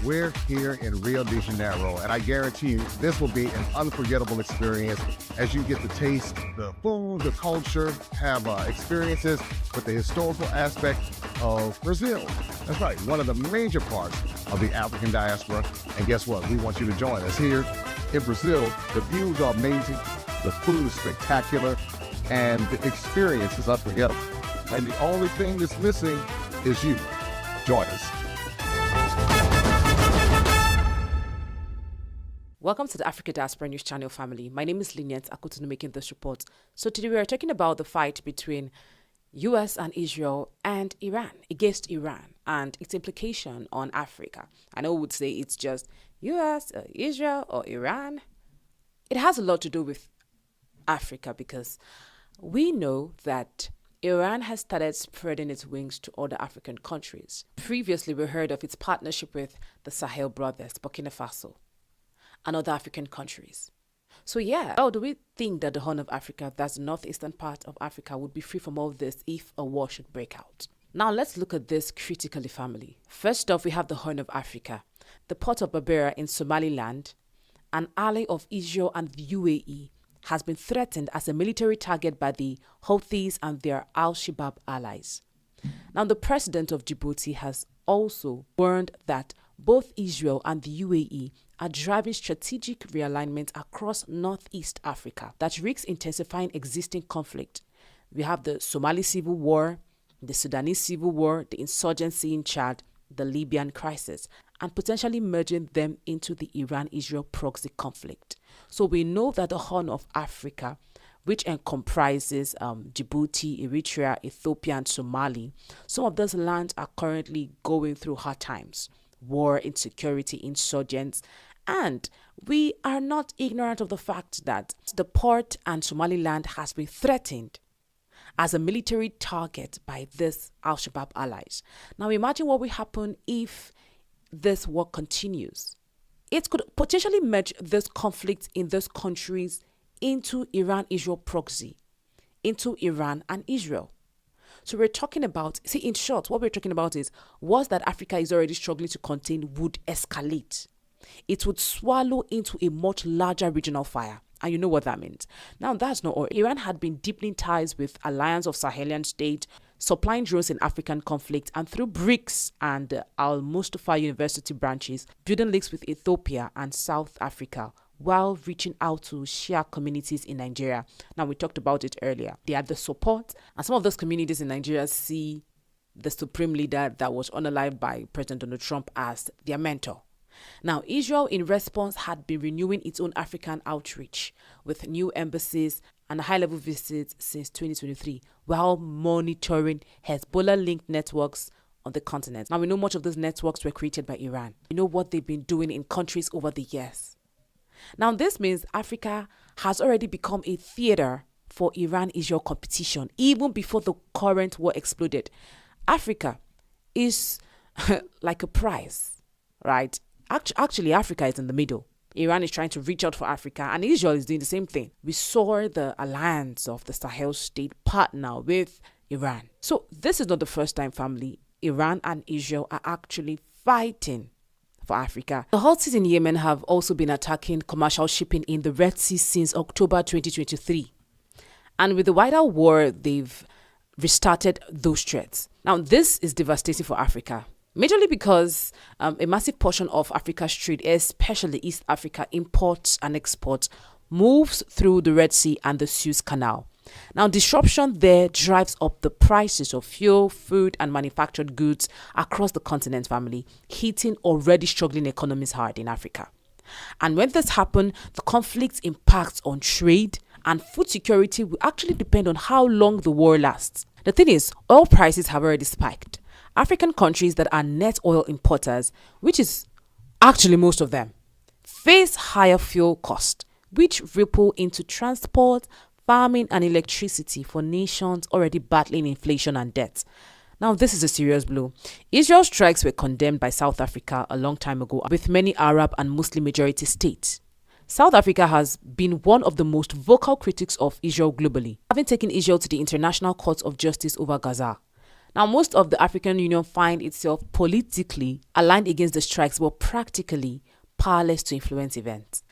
We're here in Rio de Janeiro, and I guarantee you this will be an unforgettable experience as you get to taste the food, the culture, have experiences with the historical aspect of Brazil. That's right, one of the major parts of the African diaspora. And guess what? We want you to join us here in Brazil. The views are amazing, the food is spectacular, and the experience is unforgettable. And the only thing that's missing is you. Join us. Welcome to the Africa Diaspora News Channel family. My name is Lynient Akotonou making this report. So today we are talking about the fight between US and Israel and Iran, against Iran, and its implication on Africa. I know we would say it's just US, Israel, or Iran. It has a lot to do with Africa because we know that Iran has started spreading its wings to other African countries. Previously, we heard of its partnership with the Sahel brothers, Burkina Faso, and other African countries. So yeah, how do we think that the Horn of Africa, that's the northeastern part of Africa, would be free from all this if a war should break out? Now let's look at this critically, family. First off, we have the Horn of Africa, the port of Berbera in Somaliland, an ally of Israel and the UAE, has been threatened as a military target by the Houthis and their Al-Shabaab allies. Now, the president of Djibouti has also warned that both Israel and the UAE are driving strategic realignment across Northeast Africa that risks intensifying existing conflict. We have the Somali civil war, the Sudanese civil war, the insurgency in Chad, the Libyan crisis, and potentially merging them into the Iran-Israel proxy conflict. So we know that the Horn of Africa, which comprises Djibouti, Eritrea, Ethiopia, and Somali, some of those lands are currently going through hard times, war, insecurity, insurgents, and we are not ignorant of the fact that the port and Somaliland has been threatened as a military target by these Al-Shabaab allies. Now imagine what will happen if this war continues. It could potentially merge this conflict in those countries into Iran-Israel proxy, into Iran and Israel. So we're talking about, in short, what we're talking about is wars that Africa is already struggling to contain would escalate. It would swallow into a much larger regional fire. And you know what that means. Now, that's not all. Iran had been deepening ties with alliance of Sahelian states, supplying drones in African conflict, and through BRICS and Al Mustafa University branches, building links with Ethiopia and South Africa, while reaching out to Shia communities in Nigeria. Now, we talked about it earlier. They had the support, and some of those communities in Nigeria see the supreme leader that was unalived by President Donald Trump as their mentor. Now, Israel, in response, had been renewing its own African outreach with new embassies and high-level visits since 2023, while monitoring Hezbollah-linked networks on the continent. Now, we know much of those networks were created by Iran. We know what they've been doing in countries over the years. Now, this means Africa has already become a theater for Iran-Israel competition, even before the current war exploded. Africa is like a prize, right? Actually, Africa is in the middle. Iran is trying to reach out for Africa, and Israel is doing the same thing. We saw the alliance of the Sahel state partner with Iran. So this is not the first time, family. Iran and Israel are actually fighting for Africa. The Houthis in Yemen have also been attacking commercial shipping in the Red Sea since October 2023. And with the wider war, they've restarted those threats. Now, this is devastating for Africa. Majorly because a massive portion of Africa's trade, especially East Africa imports and exports, moves through the Red Sea and the Suez Canal. Now, disruption there drives up the prices of fuel, food, and manufactured goods across the continent, family, hitting already struggling economies hard in Africa. And when this happens, the conflict's impacts on trade and food security will actually depend on how long the war lasts. The thing is, oil prices have already spiked. African countries that are net oil importers, which is actually most of them, face higher fuel costs, which ripple into transport, farming, and electricity for nations already battling inflation and debt. Now, this is a serious blow. Israel's strikes were condemned by South Africa a long time ago, with many Arab and Muslim majority states. South Africa has been one of the most vocal critics of Israel globally, having taken Israel to the International Court of Justice over Gaza. Now, most of the African Union find itself politically aligned against the strikes, but practically powerless to influence events.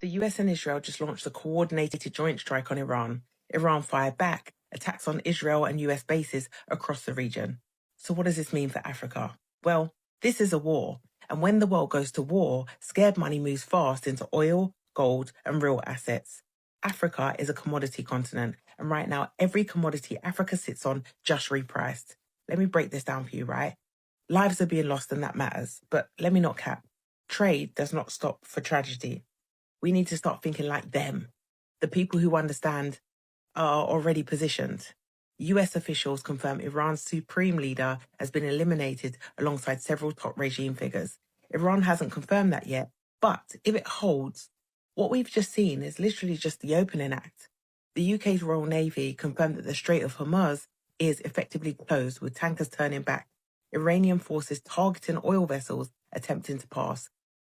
The US and Israel just launched a coordinated joint strike on Iran. Iran fired back, attacks on Israel and US bases across the region. So what does this mean for Africa? Well, this is a war. And when the world goes to war, scared money moves fast into oil, gold, and real assets. Africa is a commodity continent, and right now every commodity Africa sits on just repriced. Let me break this down for you, right? Lives are being lost and that matters, but let me not cap. Trade does not stop for tragedy. We need to start thinking like them. The people who understand are already positioned. US officials confirm Iran's supreme leader has been eliminated alongside several top regime figures. Iran hasn't confirmed that yet, but if it holds, what we've just seen is literally just the opening act. The UK's Royal Navy confirmed that the Strait of Hormuz is effectively closed, with tankers turning back. Iranian forces targeting oil vessels attempting to pass.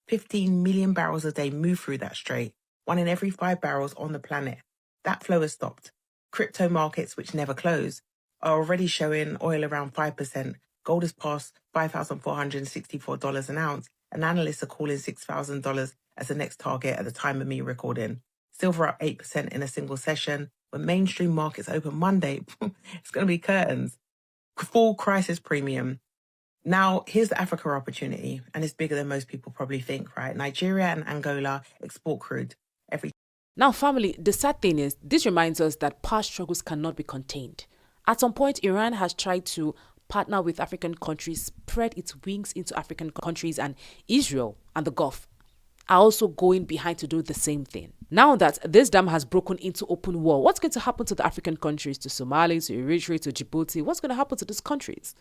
15 million barrels a day move through that strait, 1 in every 5 barrels on the planet. That flow has stopped. Crypto markets, which never close, are already showing oil around 5%. Gold has passed $5,464 an ounce, and analysts are calling $6,000 as the next target at the time of me recording. Silver up 8% in a single session. When mainstream markets open Monday, it's going to be curtains. Full crisis premium. Now, here's the Africa opportunity, and it's bigger than most people probably think, right? Nigeria and Angola export crude every. Now, family, the sad thing is, this reminds us that past struggles cannot be contained. At some point, Iran has tried to partner with African countries, spread its wings into African countries, and Israel and the Gulf are also going behind to do the same thing. Now that this dam has broken into open war, what's going to happen to the African countries, to Somalia, to Eritrea, to Djibouti? What's going to happen to these countries?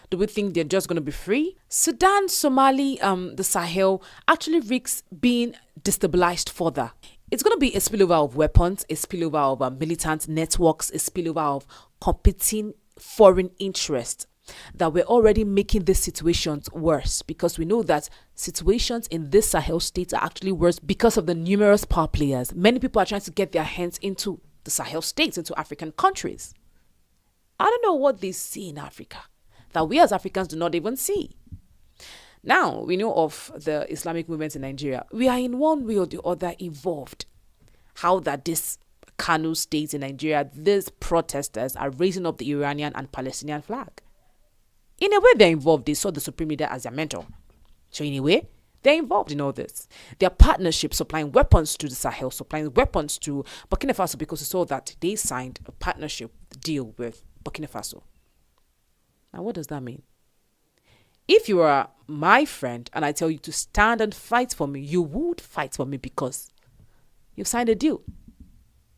Do we think they're just going to be free? Sudan, Somali, the Sahel actually risks being destabilized further. It's going to be a spillover of weapons, a spillover of militant networks, a spillover of competing foreign interests that we're already making these situations worse, because we know that situations in this Sahel states are actually worse because of the numerous power players. Many people are trying to get their hands into the Sahel states, into African countries. I don't know what they see in Africa that we as Africans do not even see. Now, we know of the Islamic movement in Nigeria. We are in one way or the other involved. How that this Kano state in Nigeria, these protesters are raising up the Iranian and Palestinian flag. In a way, they're involved. They saw the supreme leader as their mentor. So in a way, they're involved in all this. Their partnership, supplying weapons to the Sahel, supplying weapons to Burkina Faso, because we saw that they signed a partnership deal with Burkina Faso. Now, what does that mean? If you are my friend and I tell you to stand and fight for me, you would fight for me because you've signed a deal.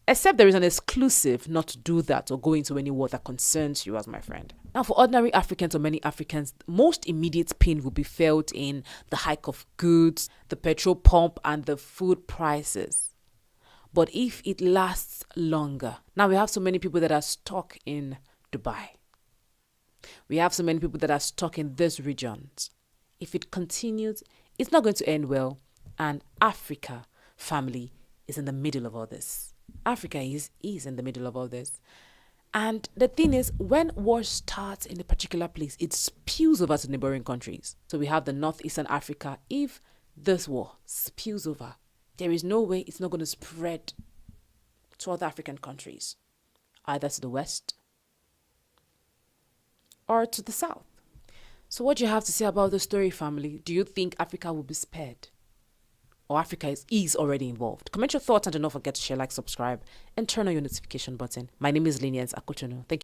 Except there is an exclusive not to do that or go into any war that concerns you as my friend. Now, for ordinary Africans or many Africans, most immediate pain will be felt in the hike of goods, the petrol pump, and the food prices. But if it lasts longer, now we have so many people that are stuck in Dubai. We have so many people that are stuck in these regions. If it continues, it's not going to end well. And Africa, family, is in the middle of all this. Africa is in the middle of all this. And the thing is, when war starts in a particular place, it spills over to neighboring countries. So we have the northeastern Africa. If this war spills over, there is no way it's not going to spread to other African countries, either to the west or to the south. So what do you have to say about the story, family? Do you think Africa will be spared? Or Africa is already involved? Comment your thoughts and do not forget to share, like, subscribe, and turn on your notification button. My name is Lynient Akotonou. Thank you.